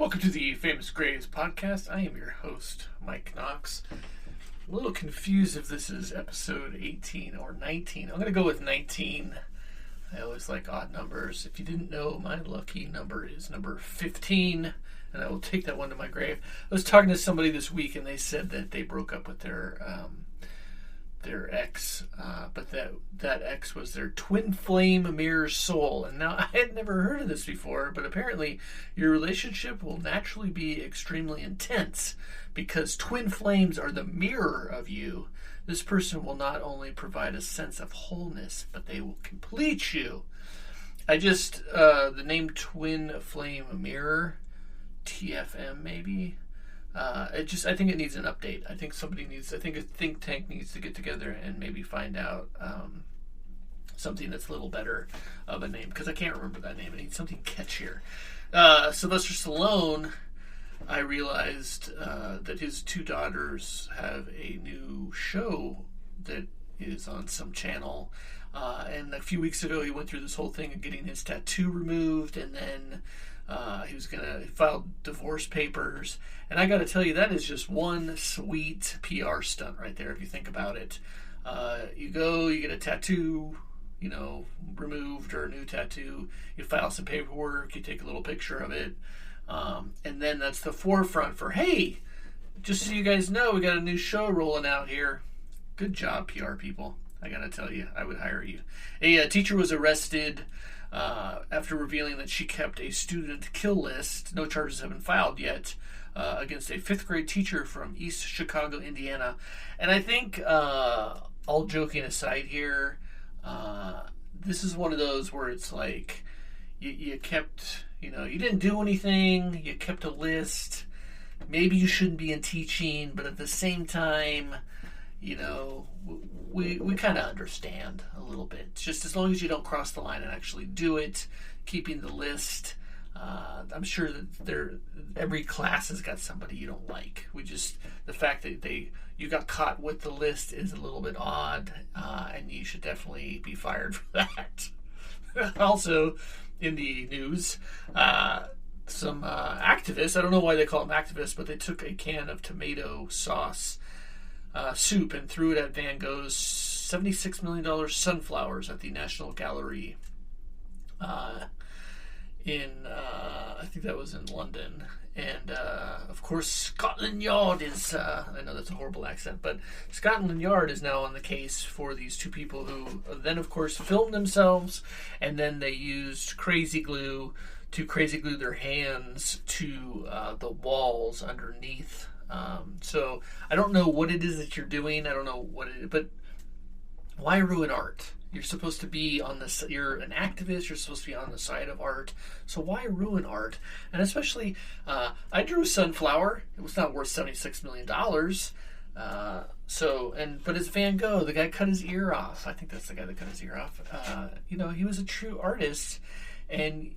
Welcome to the Famous Graves podcast. I am your host, Mike Knox. I'm a little confused if this is episode 18 or 19. I'm going to go with 19. I always like odd numbers. If you didn't know, my lucky number is number 15, and I will take that one to my grave. I was talking to somebody this week, and they said that they broke up with their ex, but that ex was their twin flame mirror soul. And now, I had never heard of this before, but apparently your relationship will naturally be extremely intense because twin flames are the mirror of you. This person will not only provide a sense of wholeness, but they will complete you. The name twin flame mirror, TFM maybe, I think it needs an update. I think a think tank needs to get together and maybe find out something that's a little better of a name, because I can't remember that name. I need something catchier. Sylvester Stallone, I realized that his two daughters have a new show that is on some channel. And a few weeks ago, he went through this whole thing of getting his tattoo removed, and then he was going to file divorce papers. And I got to tell you, that is just one sweet PR stunt right there, if you think about it. You get a tattoo, removed, or a new tattoo. You file some paperwork, you take a little picture of it. And then that's the forefront for, hey, just so you guys know, we got a new show rolling out here. Good job, PR people. I got to tell you, I would hire you. A teacher was arrested after revealing that she kept a student kill list. No charges have been filed yet against a 5th grade teacher from East Chicago, Indiana. And I think, all joking aside here, this is one of those where it's like you kept, you didn't do anything, you kept a list. Maybe you shouldn't be in teaching, but at the same time, we kind of understand a little bit. Just as long as you don't cross the line and actually do it, keeping the list. I'm sure that every class has got somebody you don't like. The fact that you got caught with the list is a little bit odd, and you should definitely be fired for that. Also, in the news, some activists, I don't know why they call them activists, but they took a can of tomato sauce soup and threw it at Van Gogh's $76 million sunflowers at the National Gallery I think that was in London. And, of course, Scotland Yard is, I know that's a horrible accent, but Scotland Yard is now on the case for these two people who then, of course, filmed themselves, and then they used crazy glue to crazy glue their hands to the walls underneath. So I don't know what it is that you're doing. I don't know what it is, but why ruin art? You're supposed to be you're an activist, you're supposed to be on the side of art, so why ruin art? And especially, I drew Sunflower. It was not worth $76 million. But it's Van Gogh. The guy cut his ear off. I think that's the guy that cut his ear off. He was a true artist. And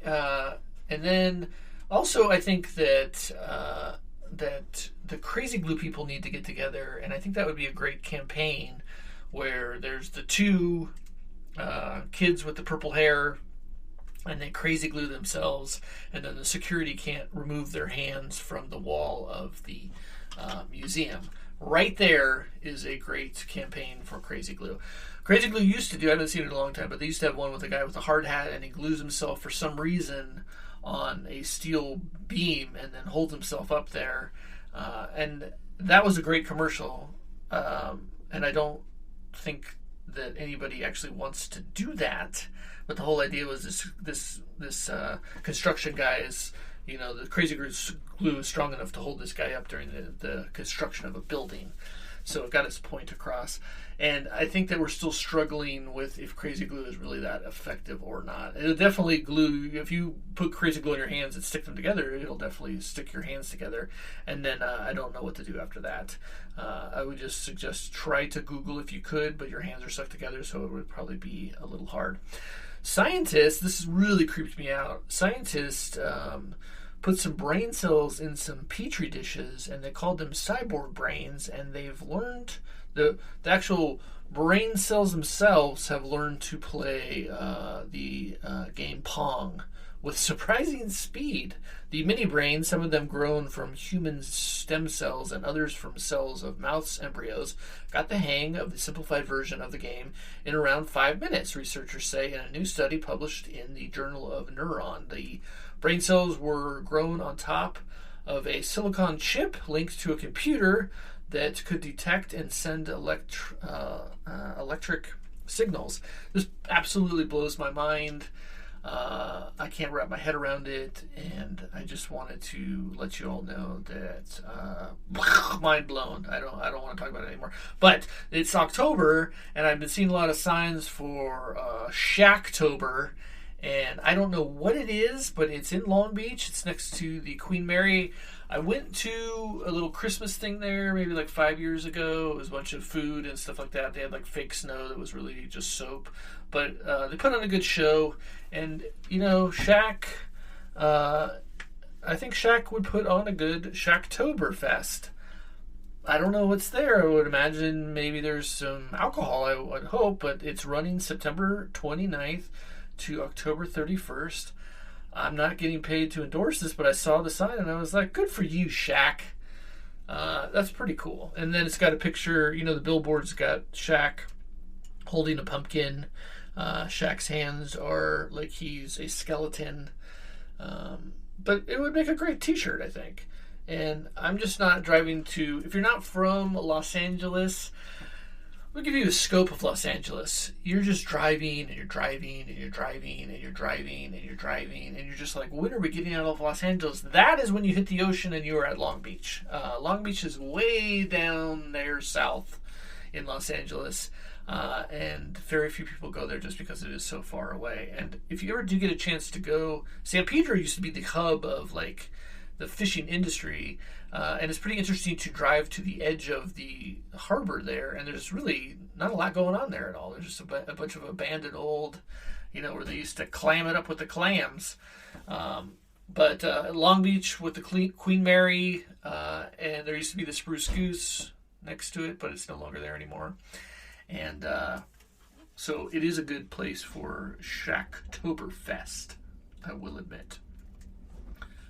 then also I think that the crazy glue people need to get together, and I think that would be a great campaign where there's the two kids with the purple hair, and they crazy glue themselves, and then the security can't remove their hands from the wall of the museum. Right there is a great campaign for crazy glue. Crazy glue used to do, I haven't seen it in a long time, but they used to have one with a guy with a hard hat, and he glues himself for some reason on a steel beam and then holds himself up there. And that was a great commercial. And I don't think that anybody actually wants to do that, but the whole idea was this construction guy is, the crazy glue is strong enough to hold this guy up during the construction of a building, so it got its point across. And I think that we're still struggling with if crazy glue is really that effective or not. It'll definitely glue, if you put crazy glue in your hands and stick them together, it'll definitely stick your hands together. And then I don't know what to do after that. I would just suggest try to Google if you could, but your hands are stuck together, so it would probably be a little hard. Scientists, this really creeped me out. Scientists put some brain cells in some petri dishes, and they called them cyborg brains, and they've learned the actual brain cells themselves have learned to play the game Pong with surprising speed. The mini brains, some of them grown from human stem cells and others from cells of mouse embryos, got the hang of the simplified version of the game in around 5 minutes, researchers say in a new study published in the Journal of Neuron. The brain cells were grown on top of a silicon chip linked to a computer that could detect and send electric signals. This absolutely blows my mind. I can't wrap my head around it, and I just wanted to let you all know that mind blown. I don't want to talk about it anymore. But it's October, and I've been seeing a lot of signs for Shacktober, and I don't know what it is, but it's in Long Beach. It's next to the Queen Mary. I went to a little Christmas thing there maybe like 5 years ago. It was a bunch of food and stuff like that. They had like fake snow that was really just soap. But they put on a good show. And, you know, Shaq, I think Shaq would put on a good Shacktoberfest. I don't know what's there. I would imagine maybe there's some alcohol, I would hope. But it's running September 29th to October 31st. I'm not getting paid to endorse this, but I saw the sign and I was like, good for you, Shaq. That's pretty cool. And then it's got a picture, you know, the billboard's got Shaq holding a pumpkin. Shaq's hands are like he's a skeleton. But it would make a great t-shirt, I think. And I'm just not driving to, if you're not from Los Angeles, I'll give you a scope of Los Angeles. You're just driving and you're driving and you're driving and you're driving and you're driving and you're just like, when are we getting out of Los Angeles? That is when you hit the ocean and you are at Long Beach. Long Beach is way down there south in Los Angeles. And very few people go there just because it is so far away. And if you ever do get a chance to go, San Pedro used to be the hub of like the fishing industry. And it's pretty interesting to drive to the edge of the harbor there, and there's really not a lot going on there at all. There's just a bunch of abandoned old, you know, where they used to clam it up with the clams. But Long Beach with the Queen Mary, and there used to be the Spruce Goose next to it, but it's no longer there anymore. And so it is a good place for Shacktoberfest, I will admit.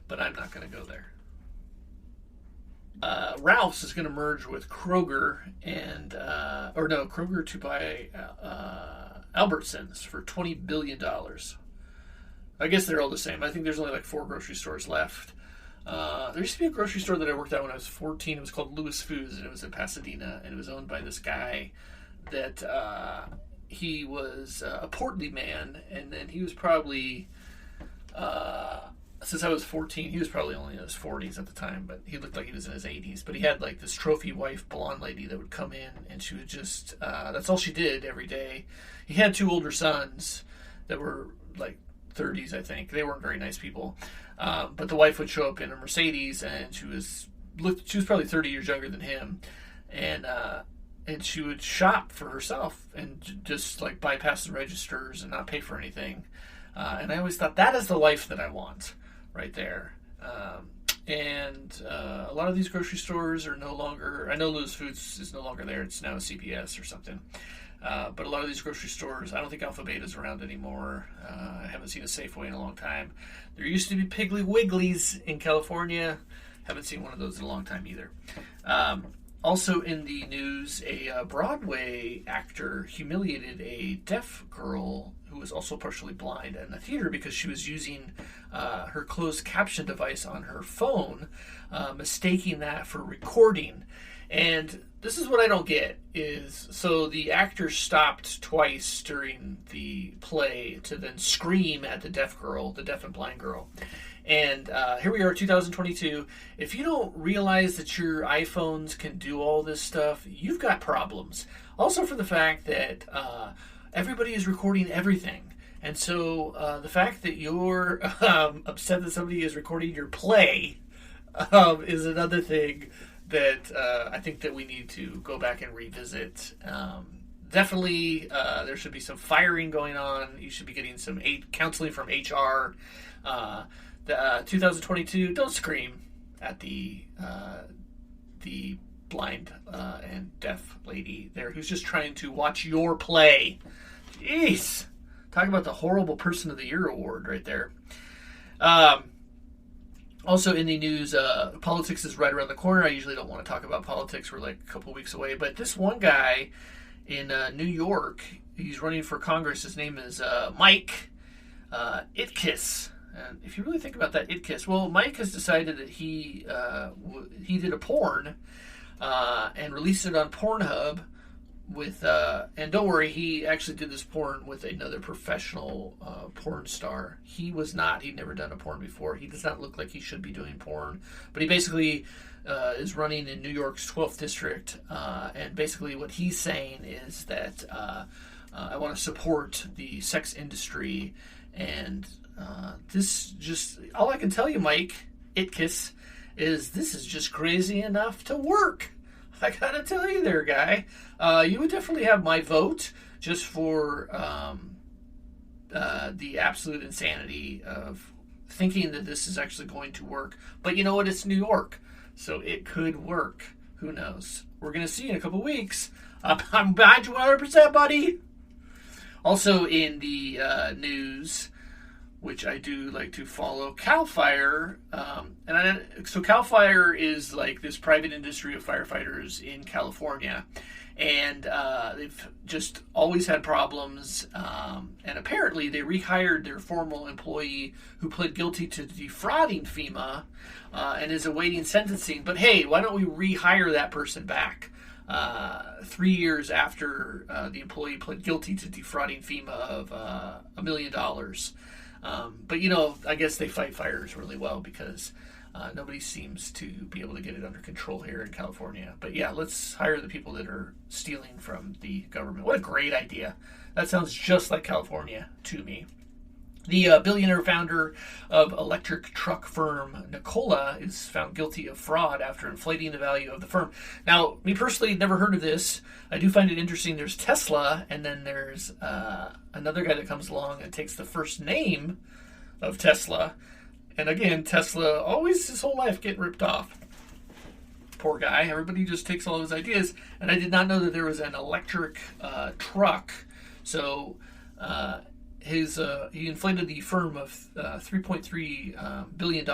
But I'm not going to go there. Ralph's is going to merge with Kroger Kroger to buy Albertsons for $20 billion. I guess they're all the same. I think there's only like 4 grocery stores left. There used to be a grocery store that I worked at when I was 14. It was called Louis Foods, and it was in Pasadena, and it was owned by this guy that he was a portly man, and then he was probably... since I was 14, he was probably only in his 40s at the time, but he looked like he was in his 80s. But he had like this trophy wife blonde lady that would come in, and she would just, that's all she did every day. He had 2 older sons that were like 30s, I think. They weren't very nice people. But the wife would show up in a Mercedes, and she was probably 30 years younger than him. And she would shop for herself and just like bypass the registers and not pay for anything. And I always thought that is the life that I want. Right there. And a lot of these grocery stores are no longer, I know Louis Foods is no longer there, it's now a CPS or something. But a lot of these grocery stores, I don't think Alpha Beta's around anymore. I haven't seen a Safeway in a long time. There used to be Piggly Wigglies in California. Haven't seen one of those in a long time either. Also in the news, a Broadway actor humiliated a deaf girl who was also partially blind in the theater because she was using her closed caption device on her phone, mistaking that for recording. And this is what I don't get is, so the actor stopped twice during the play to then scream at the deaf and blind girl. And here we are, 2022. If you don't realize that your iPhones can do all this stuff, you've got problems. Also for the fact that everybody is recording everything. And so the fact that you're upset that somebody is recording your play is another thing that I think that we need to go back and revisit. Definitely there should be some firing going on. You should be getting some counseling from HR. 2022, don't scream at the blind and deaf lady there who's just trying to watch your play. Jeez. Talk about the horrible person of the year award right there. Um, Also in the news, politics is right around the corner. I usually don't want to talk about politics. We're like a couple weeks away. But this one guy in New York, he's running for Congress. His name is Mike Itkis. And if you really think about that, Itkis, well, Mike has decided that he did a porn and released it on Pornhub with and don't worry, he actually did this porn with another professional porn star. He'd never done a porn before. He does not look like he should be doing porn, but he basically is running in New York's 12th district, and basically what he's saying is that I want to support the sex industry, and this just, all I can tell you, Mike Itkis, is this is just crazy enough to work. I gotta tell you there, guy. You would definitely have my vote just for the absolute insanity of thinking that this is actually going to work. But you know what? It's New York, so it could work. Who knows? We're going to see in a couple weeks. I'm behind you 100%, buddy. Also in the news, which I do like to follow, CAL FIRE. So CAL FIRE is like this private industry of firefighters in California. And they've just always had problems. And apparently they rehired their former employee who pled guilty to defrauding FEMA and is awaiting sentencing. But hey, why don't we rehire that person back 3 years after the employee pled guilty to defrauding FEMA of $1 million? But, you know, I guess they fight fires really well because nobody seems to be able to get it under control here in California. But, yeah, let's hire the people that are stealing from the government. What a great idea. That sounds just like California to me. The billionaire founder of electric truck firm Nikola is found guilty of fraud after inflating the value of the firm. Now, me personally, never heard of this. I do find it interesting. There's Tesla, and then there's another guy that comes along and takes the first name of Tesla. And again, Tesla always his whole life getting ripped off. Poor guy. Everybody just takes all his ideas. And I did not know that there was an electric truck. So he inflated the firm of $3.3 billion,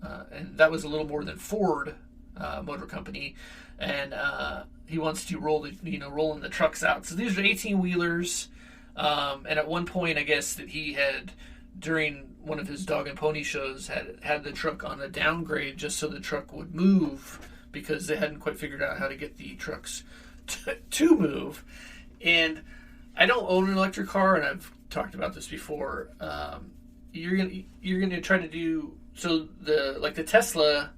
and that was a little more than Ford Motor Company. And he wants to rolling the trucks out. So these are 18-wheelers. And at one point, I guess that he had, during one of his dog and pony shows, had the truck on a downgrade just so the truck would move because they hadn't quite figured out how to get the trucks to move. And I don't own an electric car, and I've talked about this before. You're gonna try to do so. The Tesla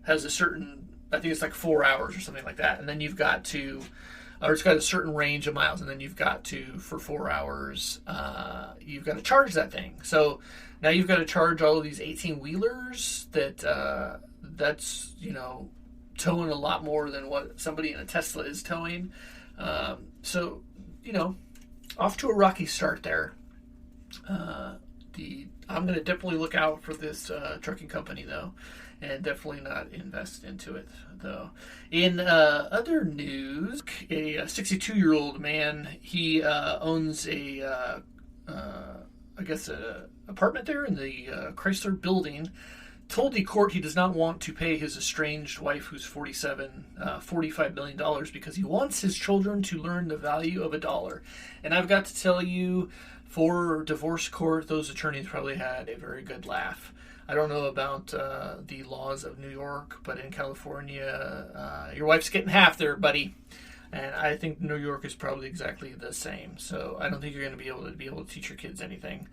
has a certain, I think it's like 4 hours or something like that, and then you've got to, or it's got a certain range of miles, and then you've got to, for 4 hours, you've got to charge that thing. So now you've got to charge all of these 18-wheelers that's towing a lot more than what somebody in a Tesla is towing. So off to a rocky start there. I'm going to definitely look out for this trucking company, though, and definitely not invest into it, though. In other news, a 62-year-old man, he owns a apartment there in the Chrysler building, told the court he does not want to pay his estranged wife, who's 47, $45 million because he wants his children to learn the value of a dollar. And I've got to tell you, for divorce court, those attorneys probably had a very good laugh. I don't know about the laws of New York, but in California, your wife's getting half there, buddy. And I think New York is probably exactly the same. So I don't think you're going to be able to teach your kids anything.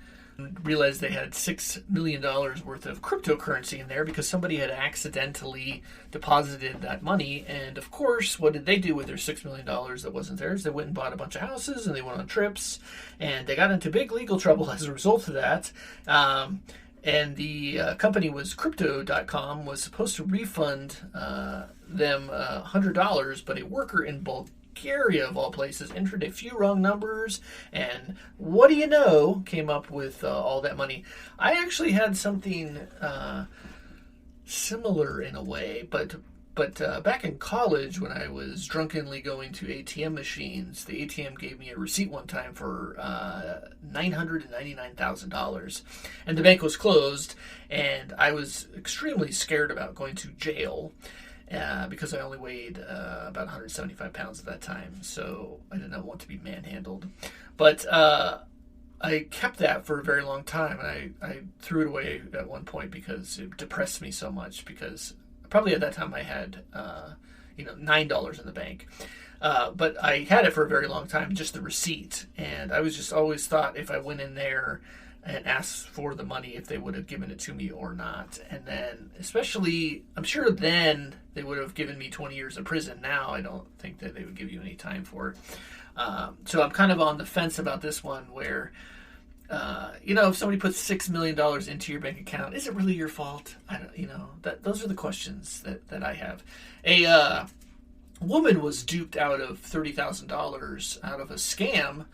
Realized they had $6 million worth of cryptocurrency in there because somebody had accidentally deposited that money. And of course, what did they do with their $6 million that wasn't theirs? They went and bought a bunch of houses and they went on trips and they got into big legal trouble as a result of that. And the company was Crypto.com, was supposed to refund them $100, but a worker in Bulgaria, of all places, entered a few wrong numbers, and what do you know, came up with all that money. I actually had something similar in a way, but But back in college, when I was drunkenly going to ATM machines, the ATM gave me a receipt one time for $999,000. And the bank was closed, and I was extremely scared about going to jail because I only weighed about 175 pounds at that time. So I did not want to be manhandled. But I kept that for a very long time, and I threw it away at one point because it depressed me so much, because probably at that time I had, $9 in the bank. But I had it for a very long time, just the receipt. And I was just always thought if I went in there and asked for the money, if they would have given it to me or not. And then, especially, I'm sure then they would have given me 20 years of prison. Now I don't think that they would give you any time for it. So I'm kind of on the fence about this one where, if somebody puts $6 million into your bank account, is it really your fault? I don't, those are the questions that I have. A woman was duped out of $30,000 out of a scam.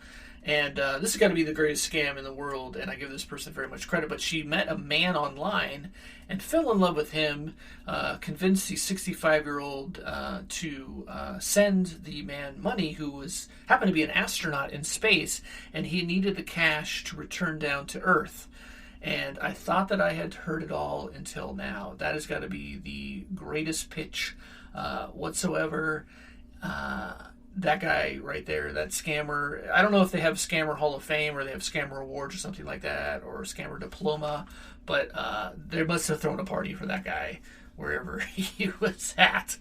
And this has got to be the greatest scam in the world, and I give this person very much credit. But she met a man online and fell in love with him, convinced the 65-year-old to send the man money, who happened to be an astronaut in space, and he needed the cash to return down to Earth. And I thought that I had heard it all until now. That has got to be the greatest pitch whatsoever. That guy right there, that scammer, I don't know if they have Scammer Hall of Fame or they have Scammer Awards or something like that, or Scammer Diploma, but they must have thrown a party for that guy wherever he was at.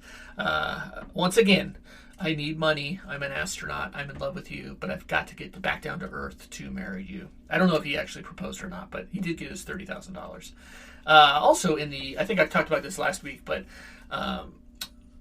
Once again, I need money. I'm an astronaut. I'm in love with you, but I've got to get back down to Earth to marry you. I don't know if he actually proposed or not, but he did get his $30,000. Also, I think I talked about this last week, but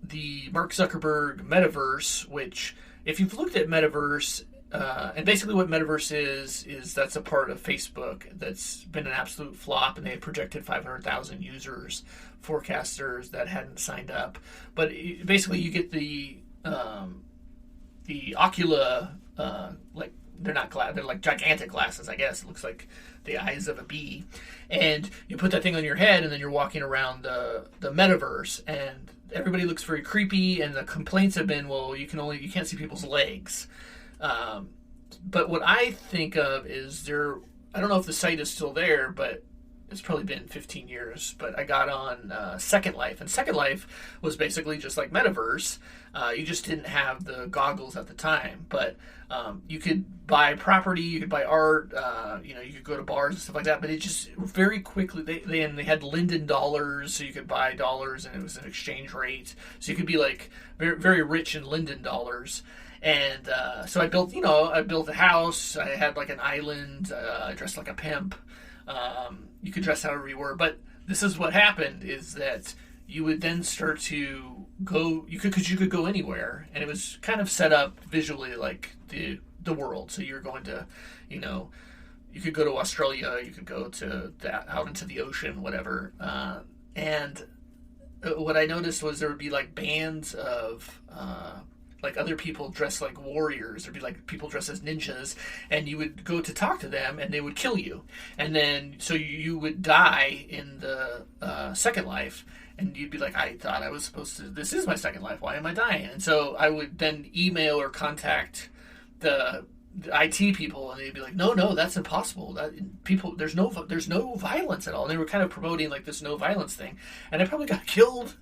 the Mark Zuckerberg metaverse, which, if you've looked at metaverse, and basically what metaverse is that's a part of Facebook that's been an absolute flop, and they had projected 500,000 users, forecasters that hadn't signed up. But basically, you get the Ocula, they're not glass, they're like gigantic glasses, I guess. It looks like the eyes of a bee, and you put that thing on your head, and then you're walking around the metaverse, and everybody looks very creepy, and the complaints have been, well, you can't see people's legs. But what I think of is I don't know if the site is still there, but it's probably been 15 years, but I got on Second Life, and Second Life was basically just like Metaverse. You just didn't have the goggles at the time, but you could buy property, you could buy art, you could go to bars and stuff like that, but it just very quickly, they had Linden dollars, so you could buy dollars, and it was an exchange rate, so you could be like very, very rich in Linden dollars. And so I built a house, I had like an island, I dressed like a pimp. You could dress however you were, but this is what happened, is that you would then start to go, because you could go anywhere, and it was kind of set up visually like the world. So you're going to, you could go to Australia, you could go out into the ocean, whatever. And what I noticed was there would be like bands of like other people dressed like warriors. There'd be like people dressed as ninjas, and you would go to talk to them, and they would kill you. And then, so you would die in the Second Life, and you'd be like, I thought I was supposed to, this is my Second Life, why am I dying? And so I would then email or contact the IT people, and they'd be like, no, that's impossible. There's no violence at all. And they were kind of promoting like this no violence thing. And I probably got killed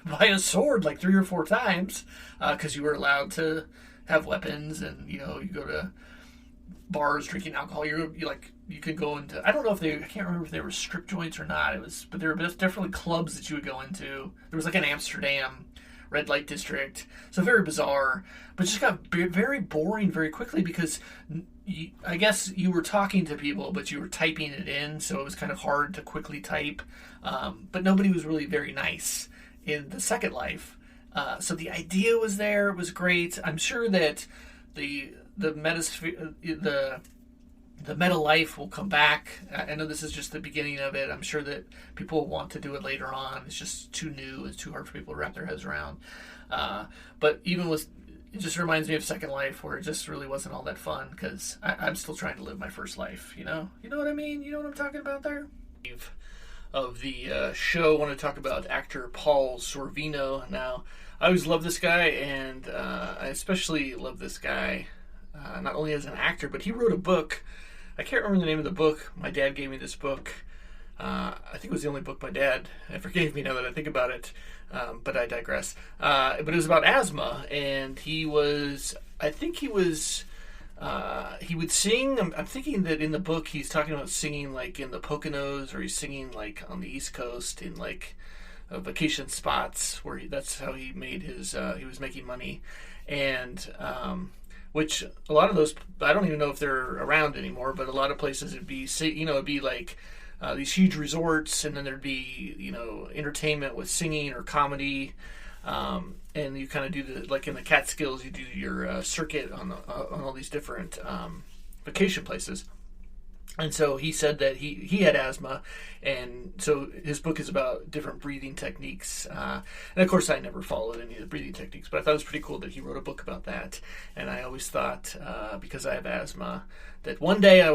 by a sword like 3 or 4 times, because you were allowed to have weapons, and you go to bars drinking alcohol. You could go into, I don't know if I can't remember if they were strip joints or not. But there were definitely clubs that you would go into. There was like an Amsterdam red light district, so very bizarre, but just got very boring very quickly, because I guess you were talking to people, but you were typing it in, so it was kind of hard to quickly type. But nobody was really very nice in the Second Life. So the idea was there, it was great. I'm sure that the metasphere, the meta life will come back. I know this is just the beginning of it. I'm sure that people will want to do it later on. It's just too new. It's too hard for people to wrap their heads around. But even with, it just reminds me of Second Life, where it just really wasn't all that fun, because I'm still trying to live my first life. You know what I mean? You know what I'm talking about there? of the show. I want to talk about actor Paul Sorvino. Now, I always love this guy, and I especially love this guy not only as an actor, but he wrote a book. I can't remember the name of the book. My dad gave me this book. I think it was the only book my dad ever gave me, now that I think about it. But I digress. But it was about asthma, and he would sing. I'm thinking that in the book he's talking about singing like in the Poconos, or he's singing like on the East Coast in like vacation spots where that's how he made his. He was making money, and which a lot of those, I don't even know if they're around anymore. But a lot of places it'd be like these huge resorts, and then there'd be entertainment with singing or comedy. And you kind of do like in the Catskills, you do your circuit on all these different vacation places. And so he said that he had asthma, and so his book is about different breathing techniques. And of course, I never followed any of the breathing techniques, but I thought it was pretty cool that he wrote a book about that. And I always thought, because I have asthma, that one day I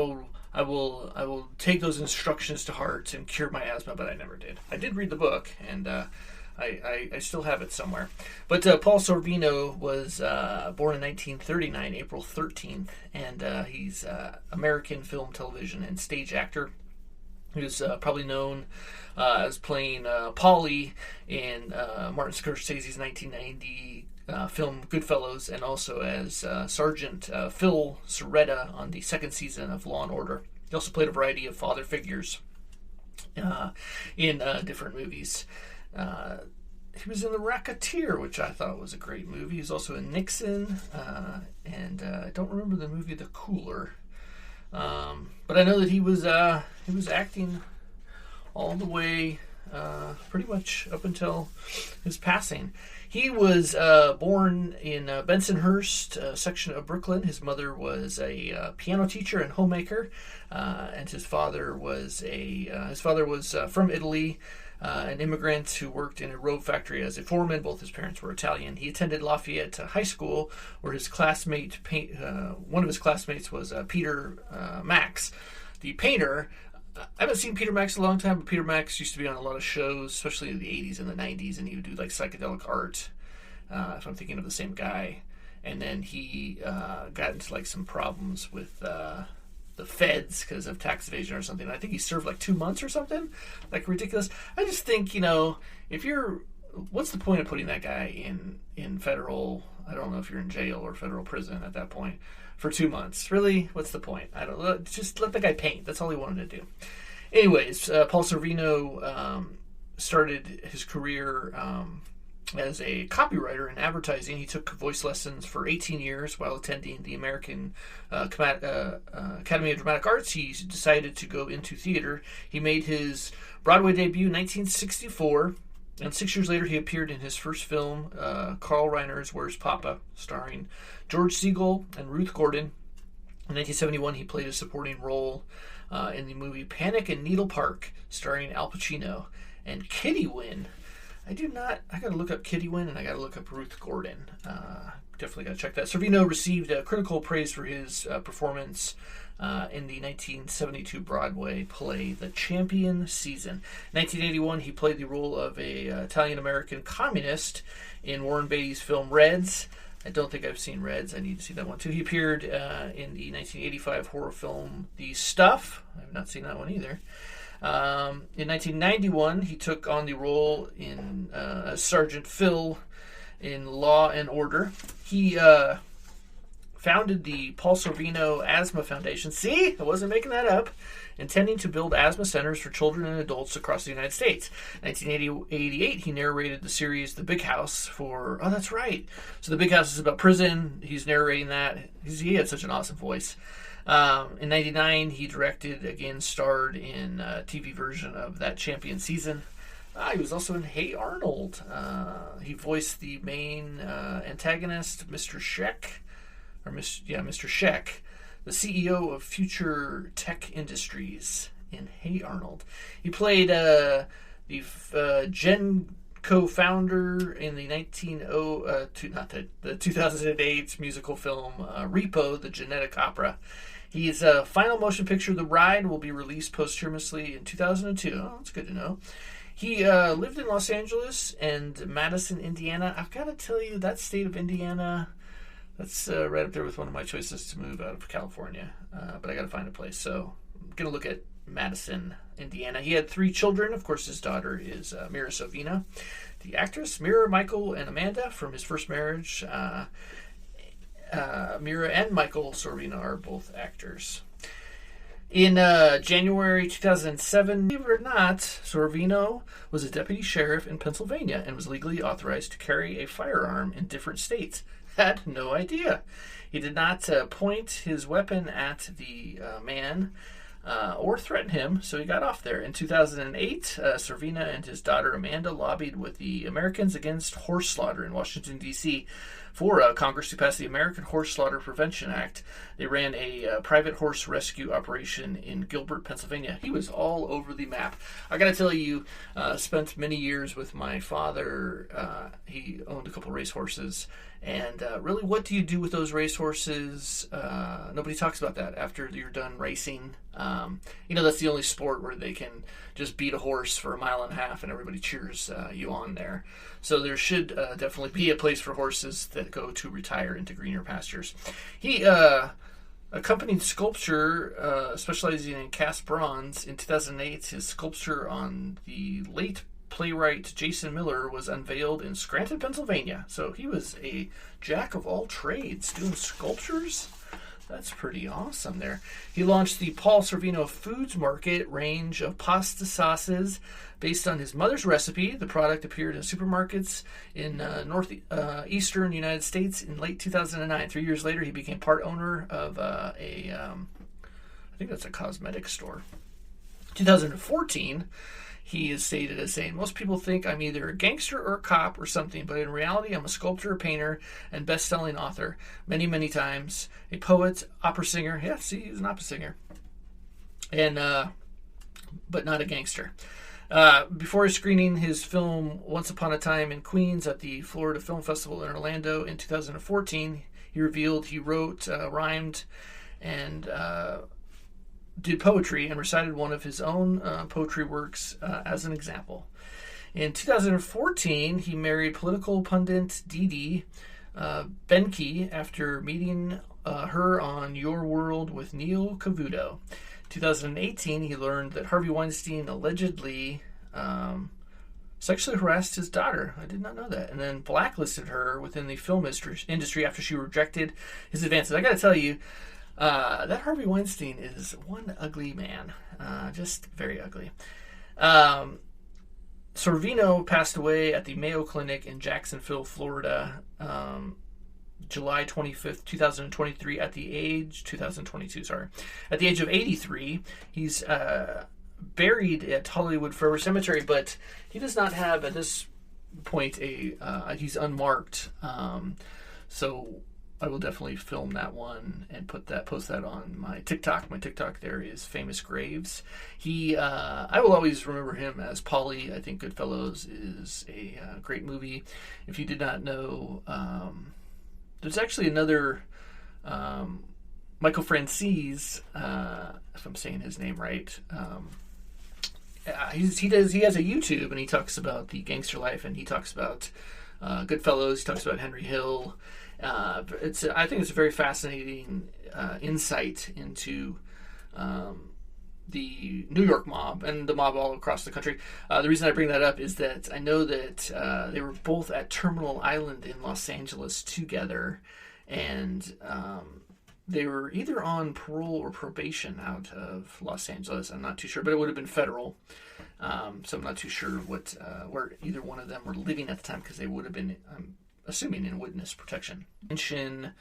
will take those instructions to heart and cure my asthma, but I never did. I did read the book, and I still have it somewhere. But Paul Sorvino was born in 1939, April 13th, and he's American film, television, and stage actor. He was probably known as playing Paulie in Martin Scorsese's 1990 film Goodfellas, and also as Sergeant Phil Soretta on the second season of Law & Order. He also played a variety of father figures in different movies. He was in The Racketeer, which I thought was a great movie. He was also in Nixon, and I don't remember the movie The Cooler. But I know that he was acting all the way pretty much up until his passing. He was born in Bensonhurst section of Brooklyn. His mother was a piano teacher and homemaker, and his father was from Italy. An immigrant who worked in a robe factory as a foreman. Both his parents were Italian. He attended Lafayette High School, where his classmate, one of his classmates was Peter Max, the painter. I haven't seen Peter Max in a long time, but Peter Max used to be on a lot of shows, especially in the 80s and the 90s, and he would do like psychedelic art, if I'm thinking of the same guy. And then he got into like some problems with the feds because of tax evasion or something. I think he served like 2 months or something, like ridiculous. I just think, what's the point of putting that guy in federal, I don't know if you're in jail or federal prison at that point, for 2 months? Really? What's the point? I don't know. Just let the guy paint. That's all he wanted to do. Anyways, Paul Sorvino started his career as a copywriter in advertising. He took voice lessons for 18 years while attending the American Academy of Dramatic Arts. He decided to go into theater. He made his Broadway debut in 1964, and 6 years later he appeared in his first film, Carl Reiner's Where's Papa, starring George Segal and Ruth Gordon. In 1971 he played a supporting role in the movie Panic in Needle Park, starring Al Pacino and Kitty Wynn. I gotta look up Kitty Wynn, and I gotta look up Ruth Gordon. Definitely gotta check that. Sorvino received critical praise for his performance in the 1972 Broadway play The Champion Season. In 1981, he played the role of a Italian-American communist in Warren Beatty's film Reds. I don't think I've seen Reds. I need to see that one too. He appeared in the 1985 horror film The Stuff. I have not seen that one either. In 1991, he took on the role in Sergeant Phil in Law and Order. He founded the Paul Sorvino Asthma Foundation. See, I wasn't making that up. Intending to build asthma centers for children and adults across the United States. In 1988, he narrated the series The Big House for... Oh, that's right. So The Big House is about prison. He's narrating that. He had such an awesome voice. In 1999, he starred in a TV version of That Champion Season. He was also in Hey Arnold. He voiced the main antagonist, Mr. Sheck, Mr. Sheck, the CEO of Future Tech Industries in Hey Arnold. He played the Genco founder in the 2008 musical film Repo, the Genetic Opera. His final motion picture, The Ride, will be released posthumously in 2002. Oh, that's good to know. He lived in Los Angeles and Madison, Indiana. I've got to tell you, that state of Indiana, that's right up there with one of my choices to move out of California. But I got to find a place. So I'm going to look at Madison, Indiana. He had 3 children. Of course, his daughter is Mira Sorvino. The actress, Mira, Michael, and Amanda from his first marriage. Mira and Michael Sorvino are both actors. In January 2007, believe it or not, Sorvino was a deputy sheriff in Pennsylvania and was legally authorized to carry a firearm in different states. Had no idea. He did not point his weapon at the man or threaten him, so he got off there. In 2008, Sorvino and his daughter Amanda lobbied with the Americans Against Horse Slaughter in Washington, D.C. for Congress to pass the American Horse Slaughter Prevention Act. They ran a private horse rescue operation in Gilbert, Pennsylvania. He was all over the map. I got to tell you, spent many years with my father. He owned a couple racehorses. And really, what do you do with those racehorses? Nobody talks about that after you're done racing. That's the only sport where they can just beat a horse for 1.5 miles and everybody cheers you on there. So there should definitely be a place for horses that go to retire into greener pastures. He accompanied sculpture, specializing in cast bronze. In 2008, his sculpture on the late playwright Jason Miller was unveiled in Scranton, Pennsylvania. So he was a jack of all trades doing sculptures. That's pretty awesome there. He launched the Paul Sorvino Foods Market range of pasta sauces based on his mother's recipe. The product appeared in supermarkets in northeastern United States in late 2009. 3 years later, he became part owner of I think that's a cosmetic store. 2014, he is stated as saying, most people think I'm either a gangster or a cop or something, but in reality, I'm a sculptor, a painter, and best-selling author. Many, many times. A poet, opera singer. Yeah, see, he's an opera singer. And, but not a gangster. Before screening his film Once Upon a Time in Queens at the Florida Film Festival in Orlando in 2014, he revealed he wrote, rhymed, and did poetry and recited one of his own poetry works as an example. In 2014, he married political pundit Dee Dee Benke after meeting her on Your World with Neil Cavuto. 2018, he learned that Harvey Weinstein allegedly sexually harassed his daughter. I did not know that. And then blacklisted her within the film industry after she rejected his advances. I got to tell you, that Harvey Weinstein is one ugly man. Just very ugly. Sorvino passed away at the Mayo Clinic in Jacksonville, Florida, July 25th, 2023, at the age of 83. He's buried at Hollywood Forever Cemetery, but he does not have, at this point, he's unmarked. So I will definitely film that one and post that on my TikTok. My TikTok there is Famous Graves. I will always remember him as Paulie. I think Goodfellas is a great movie. If you did not know, there's actually another Michael Francis, if I'm saying his name right. He has a YouTube and he talks about the gangster life and he talks about Goodfellas. He talks about Henry Hill. I think it's a very fascinating insight into the New York mob and the mob all across the country. The reason I bring that up is that I know that they were both at Terminal Island in Los Angeles together, and they were either on parole or probation out of Los Angeles. I'm not too sure, but it would have been federal. So I'm not too sure where either one of them were living at the time, because they would have been, assuming, in witness protection. Mention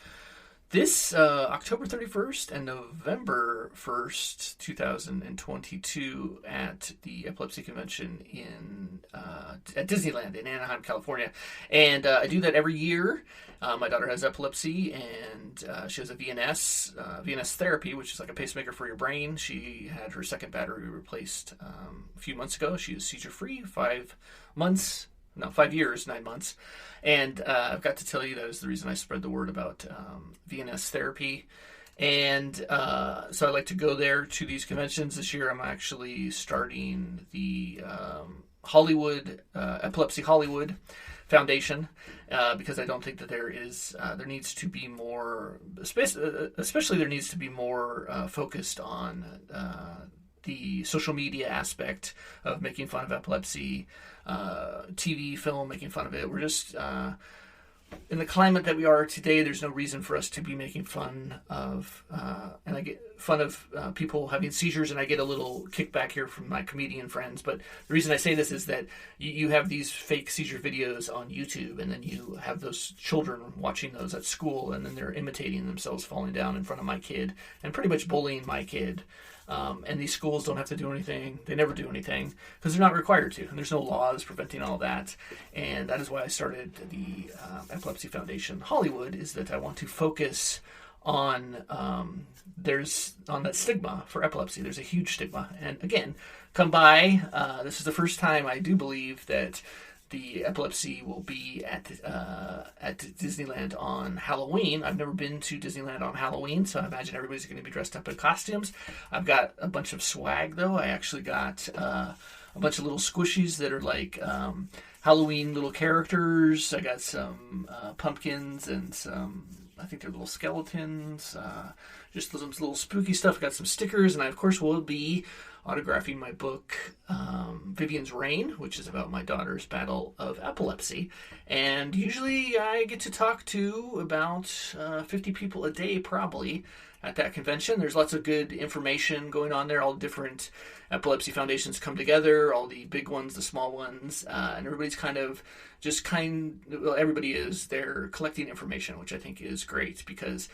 this October 31st and November 1st, 2022, at the Epilepsy Convention at Disneyland in Anaheim, California. And I do that every year. My daughter has epilepsy, and she has a VNS therapy, which is like a pacemaker for your brain. She had her second battery replaced a few months ago. She is seizure-free, 5 years, 9 months. And I've got to tell you, that is the reason I spread the word about VNS therapy. And so I like to go there to these conventions. This year I'm actually starting the Epilepsy Hollywood Foundation, because I don't think that there needs to be more, especially there needs to be more focused on the social media aspect of making fun of epilepsy, TV, film, making fun of it. We're just, in the climate that we are today, there's no reason for us to be making fun of, and I get fun of people having seizures, and I get a little kickback here from my comedian friends. But the reason I say this is that you have these fake seizure videos on YouTube, and then you have those children watching those at school, and then they're imitating themselves falling down in front of my kid, and pretty much bullying my kid. And these schools don't have to do anything. They never do anything because they're not required to. And there's no laws preventing all that. And that is why I started the Epilepsy Foundation Hollywood, is that I want to focus on on that stigma for epilepsy. There's a huge stigma. And again, come by. This is the first time I do believe that the epilepsy will be at Disneyland on Halloween. I've never been to Disneyland on Halloween, so I imagine everybody's going to be dressed up in costumes. I've got a bunch of swag, though. I actually got a bunch of little squishies that are like Halloween little characters. I got some pumpkins and some, I think they're little skeletons. Just some little spooky stuff. I got some stickers, and I, of course, will be autographing my book, Vivian's Reign, which is about my daughter's battle of epilepsy. And usually I get to talk to about 50 people a day, probably, at that convention. There's lots of good information going on there. All the different epilepsy foundations come together, all the big ones, the small ones, and everybody's everybody is, they're collecting information, which I think is great, because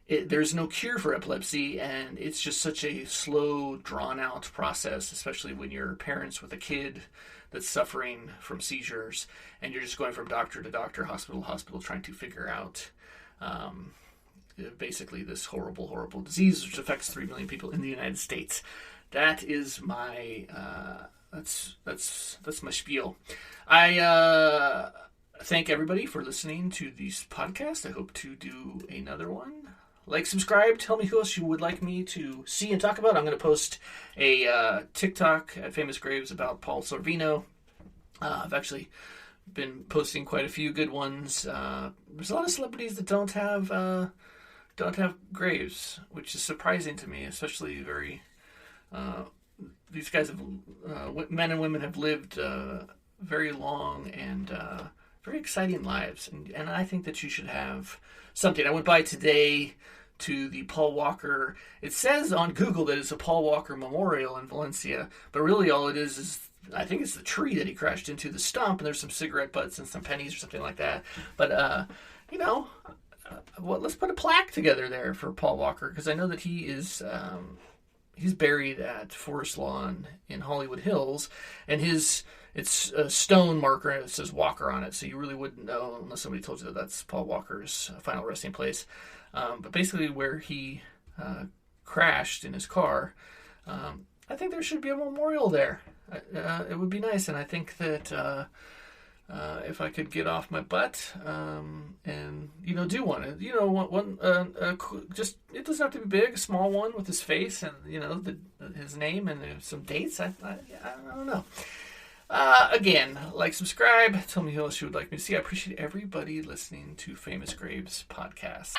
there's no cure for epilepsy, and it's just such a slow, drawn-out process, especially when you're parents with a kid that's suffering from seizures, and you're just going from doctor to doctor, hospital to hospital, trying to figure out basically this horrible, horrible disease, which affects 3 million people in the United States. That is my that's my spiel. I thank everybody for listening to this podcast. I hope to do another one. Like, subscribe, tell me who else you would like me to see and talk about. I'm going to post a TikTok at Famous Graves about Paul Sorvino. I've actually been posting quite a few good ones. There's a lot of celebrities that don't have graves, which is surprising to me, especially these guys have, men and women have lived very long and very exciting lives, and I think that you should have something. I went by today to the Paul Walker. It says on Google that it's a Paul Walker Memorial in Valencia, but really all it is I think it's the tree that he crashed into, the stump, and there's some cigarette butts and some pennies or something like that. But let's put a plaque together there for Paul Walker, because I know that he is he's buried at Forest Lawn in Hollywood Hills, and it's a stone marker and it says Walker on it, so you really wouldn't know unless somebody told you that that's Paul Walker's final resting place. But basically where he crashed in his car, I think there should be a memorial there. It would be nice, and I think that if I could get off my butt and do one, just, it doesn't have to be big, a small one with his face and his name and some dates. I don't know. Again, like, subscribe, tell me who else you would like me to see. I appreciate everybody listening to Famous Graves podcast.